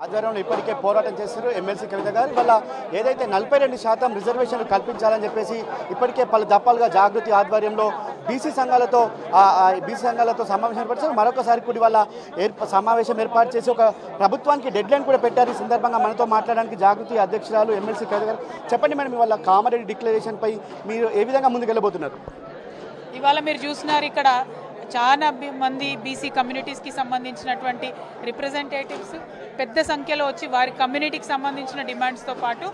ఆధ్వర్యంలో ఇప్పటికే పోరాటం చేస్తున్నారు ఎమ్మెల్సీ కవిత గారు. ఇవాళ ఏదైతే 42% రిజర్వేషన్లు కల్పించాలని చెప్పేసి ఇప్పటికే పలు దఫాలుగా జాగృతి ఆధ్వర్యంలో బీసీ సంఘాలతో సమావేశం ఏర్పరిచారు. మరొకసారి కూడా ఇవాళ సమావేశం ఏర్పాటు చేసి ఒక ప్రభుత్వానికి డెడ్ లైన్ కూడా పెట్టారు. ఈ సందర్భంగా మనతో మాట్లాడడానికి జాగృతి అధ్యక్షురాలు ఎమ్మెల్సీ కవిత గారు, చెప్పండి మేడం, ఇవాళ కామారెడ్డి డిక్లరేషన్ పై మీరు ఏ విధంగా ముందుకెళ్ళబోతున్నారు? ఇవాళ మీరు చూస్తున్నారు ఇక్కడ చాలా మంది బీసీ కమ్యూనిటీస్కి సంబంధించినటువంటి రిప్రజెంటేటివ్స్ పెద్ద సంఖ్యలో వచ్చి వారి కమ్యూనిటీకి సంబంధించిన డిమాండ్స్తో పాటు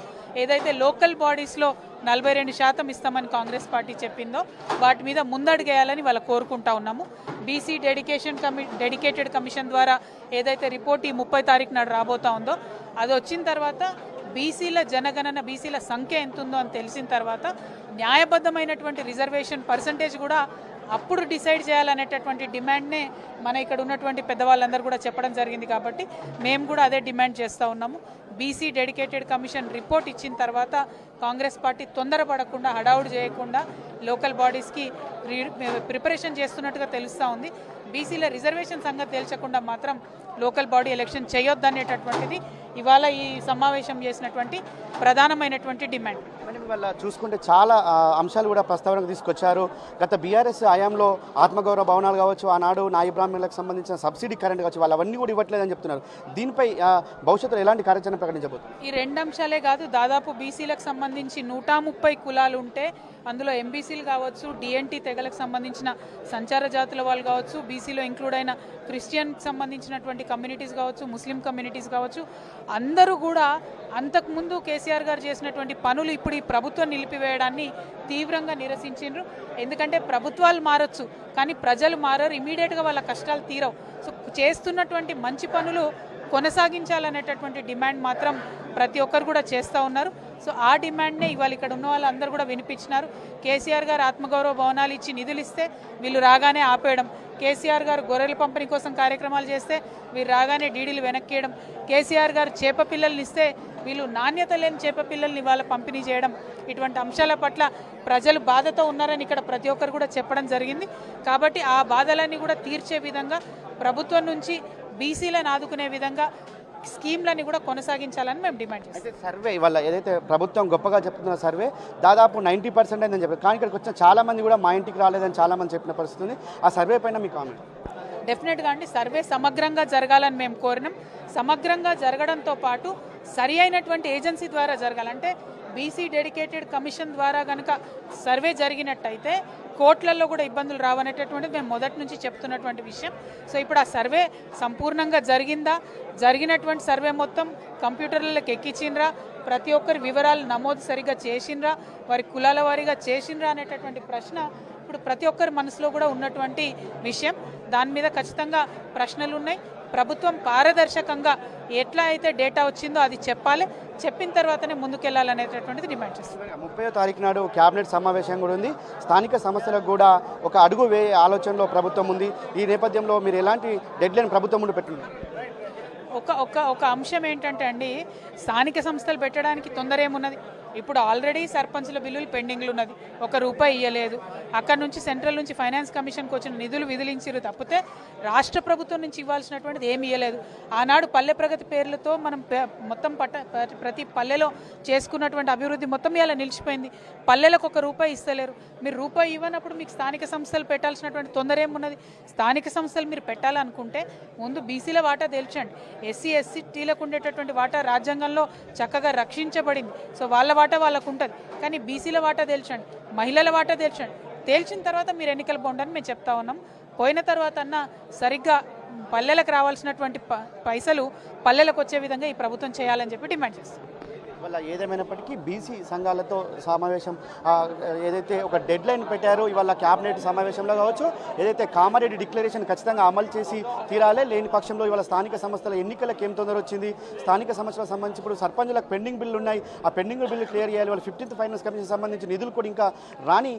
ఏదైతే లోకల్ బాడీస్లో 42% ఇస్తామని కాంగ్రెస్ పార్టీ చెప్పిందో వాటి మీద ముందడుగేయాలని వాళ్ళు కోరుకుంటా ఉన్నాము. బీసీ డెడికేటెడ్ కమిషన్ ద్వారా ఏదైతే రిపోర్ట్ ఈ 30 తారీఖు నాడు రాబోతా ఉందో అది వచ్చిన తర్వాత బీసీల జనగణన బీసీల సంఖ్య ఎంత ఉందో అని తెలిసిన తర్వాత న్యాయబద్ధమైనటువంటి రిజర్వేషన్ పర్సంటేజ్ కూడా అప్పుడు డిసైడ్ చేయాలనేటటువంటి డిమాండ్నే మన ఇక్కడ ఉన్నటువంటి పెద్దవాళ్ళందరూ కూడా చెప్పడం జరిగింది. కాబట్టి మేము కూడా అదే డిమాండ్ చేస్తూ ఉన్నాము. బీసీ డెడికేటెడ్ కమిషన్ రిపోర్ట్ ఇచ్చిన తర్వాత కాంగ్రెస్ పార్టీ తొందరపడకుండా హడావుడి చేయకుండా లోకల్ బాడీస్కి ప్రిపరేషన్ చేస్తున్నట్టుగా తెలుస్తూ ఉంది. బీసీల రిజర్వేషన్ సంగతి తేల్చకుండా మాత్రం లోకల్ బాడీ ఎలక్షన్ చేయొద్దనేటటువంటిది ఇవాళ ఈ సమావేశం చేసినటువంటి ప్రధానమైనటువంటి డిమాండ్. వల్ల చూసుకుంటే చాలా అంశాలు కూడా ప్రస్తావనకు తీసుకొచ్చారు. గత బీఆర్ఎస్ హయాంలో ఆత్మగౌరవ భవనాలు కావచ్చు, ఆనాడు నాయి బ్రాహ్మణులకు సంబంధించిన సబ్సిడీ కరెంట్ కావచ్చు, వాళ్ళు అవన్నీ కూడా ఇవ్వట్లేదని చెప్తున్నారు. దీనిపై భవిష్యత్తులో ఎలాంటి కార్యాచరణ ప్రకటించబోతుంది? ఈ 2 అంశాలే కాదు, దాదాపు బీసీలకు సంబంధించి 130 కులాలు ఉంటే అందులో ఎంబీసీలు కావచ్చు, డిఎన్టీ తెగలకు సంబంధించిన సంచార జాతుల వాళ్ళు కావచ్చు, బీసీలో ఇంక్లూడ్ అయిన క్రిస్టియన్కి సంబంధించినటువంటి కమ్యూనిటీస్ కావచ్చు, ముస్లిం కమ్యూనిటీస్ కావచ్చు, అందరూ కూడా అంతకుముందు కేసీఆర్ గారు చేసినటువంటి పనులు ఇప్పుడు ఈ ప్రభుత్వం నిలిపివేయడాన్ని తీవ్రంగా నిరసించారు. ఎందుకంటే ప్రభుత్వాలు మారచ్చు కానీ ప్రజలు మారరు, ఇమీడియట్గా వాళ్ళ కష్టాలు తీరవు. సో చేస్తున్నటువంటి మంచి పనులు కొనసాగించాలనేటటువంటి డిమాండ్ మాత్రం ప్రతి ఒక్కరు కూడా చేస్తూ ఉన్నారు. సో ఆ డిమాండ్నే ఇవాళ ఇక్కడ ఉన్న వాళ్ళందరూ కూడా వినిపించినారు. కేసీఆర్ గారు ఆత్మగౌరవ భవనాలు ఇచ్చి నిధులు ఇస్తే వీళ్ళు రాగానే ఆపేయడం, కేసీఆర్ గారు గొర్రెల పంపిణీ కోసం కార్యక్రమాలు చేస్తే వీరు రాగానే డీడీలు వెనక్కియడం, కేసీఆర్ గారు చేప పిల్లల్ని ఇస్తే వీళ్ళు నాణ్యత లేని చేప పిల్లల్ని ఇవాళ పంపిణీ చేయడం, ఇటువంటి అంశాల పట్ల ప్రజలు బాధతో ఉన్నారని ఇక్కడ ప్రతి ఒక్కరు కూడా చెప్పడం జరిగింది. కాబట్టి ఆ బాధలన్నీ కూడా తీర్చే విధంగా ప్రభుత్వం నుంచి బీసీలను ఆదుకునే విధంగా స్కీమ్లని కూడా కొనసాగించాలని మేము డిమాండ్ చేస్తాం. సర్వే ఇవాళ ఏదైతే ప్రభుత్వం గొప్పగా చెప్తున్న సర్వే దాదాపు 90% అయిందని చెప్పారు. కానీ ఇక్కడికి వచ్చిన చాలామంది కూడా మా ఇంటికి రాలేదని చాలామంది చెప్పిన పరిస్థితి ఉంది. ఆ సర్వే పైన మీ కామెంట్? డెఫినెట్గా అండి, సర్వే సమగ్రంగా జరగాలని మేము కోరినాం. సమగ్రంగా జరగడంతో పాటు సరి అయినటువంటి ఏజెన్సీ ద్వారా జరగాలంటే బీసీ డెడికేటెడ్ కమిషన్ ద్వారా కనుక సర్వే జరిగినట్టయితే కోట్లలో కూడా ఇబ్బందులు రావనేటటువంటిది మేము మొదటి నుంచి చెప్తున్నటువంటి విషయం. సో ఇప్పుడు ఆ సర్వే సంపూర్ణంగా జరిగిందా, జరిగినటువంటి సర్వే మొత్తం కంప్యూటర్లకు ఎక్కించిండ్రా, ప్రతి ఒక్కరి వివరాలు నమోదు సరిగ్గా చేసిండ్రా, వారి కులాల వారీగా చేసిండ్రా అనేటటువంటి ప్రశ్న ఇప్పుడు ప్రతి ఒక్కరి మనసులో కూడా ఉన్నటువంటి విషయం. దాని మీద ఖచ్చితంగా ప్రశ్నలు ఉన్నాయి. ప్రభుత్వం పారదర్శకంగా ఎట్లా అయితే డేటా వచ్చిందో అది చెప్పాలి, చెప్పిన తర్వాతనే ముందుకెళ్లాలనేటటువంటిది డిమాండ్ చేస్తుంది. 30వ తారీఖు నాడు క్యాబినెట్ సమావేశం కూడా ఉంది. స్థానిక సమస్యలకు కూడా ఒక అడుగు వేసే ఆలోచనలో ప్రభుత్వం ఉంది. ఈ నేపథ్యంలో మీరు ఎలాంటి డెడ్లైన్ ప్రభుత్వం ముందు పెట్టున్నారు? ఒక అంశం ఏంటంటే అండి, స్థానిక సంస్థలు పెట్టడానికి తొందర ఏమున్నది? ఇప్పుడు ఆల్రెడీ సర్పంచ్ల బిల్లులు పెండింగ్లు ఉన్నది, ₹1 ఇవ్వలేదు. అక్కడ నుంచి సెంట్రల్ నుంచి ఫైనాన్స్ కమిషన్కి వచ్చిన నిధులు విధిలించారు తప్పితే రాష్ట్ర ప్రభుత్వం నుంచి ఇవ్వాల్సినటువంటిది ఏమి ఇవ్వలేదు. ఆనాడు పల్లె ప్రగతి పేర్లతో మనం మొత్తం ప్రతి పల్లెలో చేసుకున్నటువంటి అభివృద్ధి మొత్తం ఇలా నిలిచిపోయింది. పల్లెలకు ₹1 ఇస్తలేరు. మీరు ₹1 ఇవ్వనప్పుడు మీకు స్థానిక సంస్థలు పెట్టాల్సినటువంటి తొందర ఏమున్నది? స్థానిక సంస్థలు మీరు పెట్టాలనుకుంటే ముందు బీసీల వాటా తేల్చండి. ఎస్సీ ఎస్టీలకు ఉండేటటువంటి వాటా రాజ్యాంగంలో చక్కగా రక్షించబడింది. సో వాళ్ళ వాటా వాళ్ళకు ఉంటుంది. కానీ బీసీల వాటా తేల్చండి, మహిళల వాటా తేల్చండి. తేల్చిన తర్వాత మీరు ఎన్నికలు పోండి మేము చెప్తా ఉన్నాం. పోయిన తర్వాత అన్నా సరిగ్గా పల్లెలకు రావాల్సినటువంటి పైసలు పల్లెలకు వచ్చే విధంగా ఈ ప్రభుత్వం చేయాలని చెప్పి డిమాండ్ చేస్తాం. వల్ల ఏదేమైనప్పటికీ బీసీ సంఘాలతో సమావేశం ఏదైతే ఒక డెడ్ లైన్ పెట్టారో ఇవాళ క్యాబినెట్ సమావేశంలో కావచ్చు, ఏదైతే కామారెడ్డి డిక్లరేషన్ ఖచ్చితంగా అమలు చేసి తీరాలే, లేని పక్షంలో ఇవాళ స్థానిక సంస్థల ఎన్నికలకు ఏం తొందర వచ్చింది, స్థానిక సంస్థలకు సంబంధించి ఇప్పుడు సర్పంచులకు పెండింగ్ బిల్లు ఉన్నాయి, ఆ పెండింగ్ బిల్లు క్లియర్ చేయాలి. వాళ్ళ 15th ఫైనాన్స్ కమిషన్ సంబంధించి నిధులు కూడా ఇంకా రాని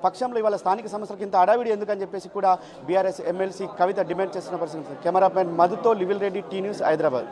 పక్షంలో ఇవాళ స్థానిక సంస్థలకు ఇంత అడావిడి ఎందుకని చెప్పేసి కూడా బీఆర్ఎస్ ఎమ్మెల్సీ కవిత డిమాండ్ చేస్తున్న పరిస్థితి. కెమెరామెన్ మధుతో లివిల్ రెడ్డి, టీ న్యూస్, హైదరాబాద్.